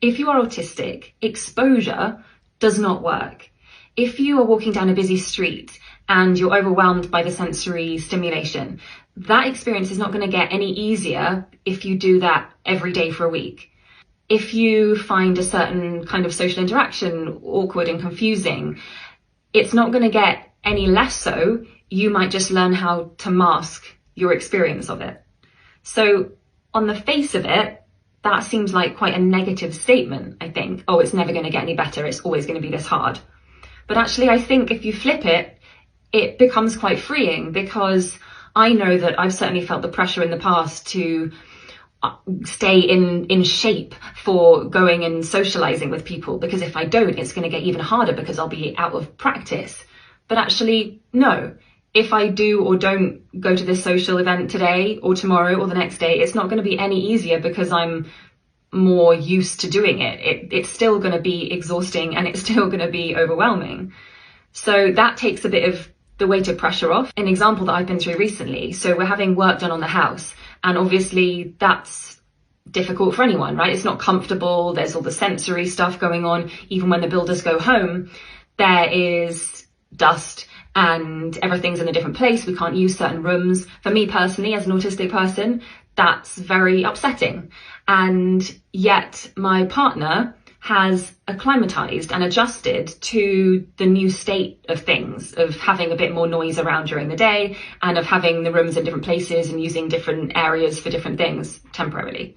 If you are autistic, exposure does not work. If you are walking down a busy street and you're overwhelmed by the sensory stimulation, that experience is not going to get any easier if you do that every day for a week. If you find a certain kind of social interaction awkward and confusing, it's not going to get any less so. You might just learn how to mask your experience of it. So on the face of it, that seems like quite a negative statement, I think. Oh, it's never going to get any better. It's always going to be this hard. But actually, I think if you flip it, it becomes quite freeing, because I know that I've certainly felt the pressure in the past to stay in shape for going and socializing with people, because if I don't, it's going to get even harder because I'll be out of practice. But actually, no. If I do or don't go to this social event today or tomorrow or the next day, it's not going to be any easier because I'm more used to doing it. It's still going to be exhausting and it's still going to be overwhelming. So that takes a bit of the weight of pressure off. An example that I've been through recently, so we're having work done on the house, and obviously that's difficult for anyone, right? It's not comfortable. There's all the sensory stuff going on. Even when the builders go home, there is dust and everything's in a different place. We can't use certain rooms. For me personally, as an autistic person, that's very upsetting. And yet my partner has acclimatized and adjusted to the new state of things, of having a bit more noise around during the day and of having the rooms in different places and using different areas for different things temporarily.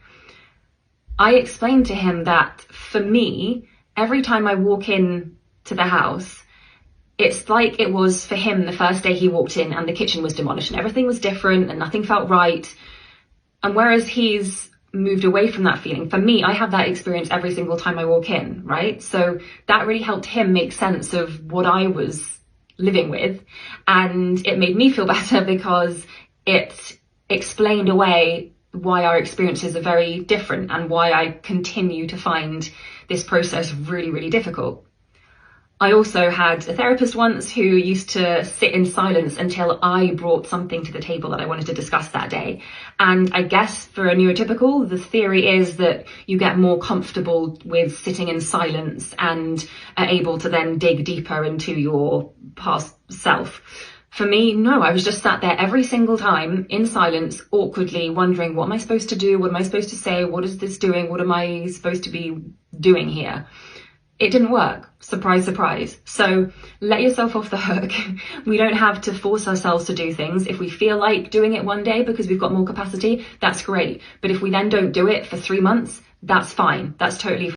I explained to him that for me, every time I walk in to the house, it's like it was for him the first day he walked in and the kitchen was demolished and everything was different and nothing felt right. And whereas he's moved away from that feeling, for me, I have that experience every single time I walk in, right? So that really helped him make sense of what I was living with. And it made me feel better because it explained away why our experiences are very different and why I continue to find this process really, really difficult. I also had a therapist once who used to sit in silence until I brought something to the table that I wanted to discuss that day. And I guess for a neurotypical, the theory is that you get more comfortable with sitting in silence and are able to then dig deeper into your past self. For me, no, I was just sat there every single time in silence, awkwardly wondering, what am I supposed to do? What am I supposed to say? What is this doing? What am I supposed to be doing here? It didn't work. Surprise, surprise. So let yourself off the hook. We don't have to force ourselves to do things. If we feel like doing it one day because we've got more capacity, that's great. But if we then don't do it for 3 months, that's fine. That's totally fine.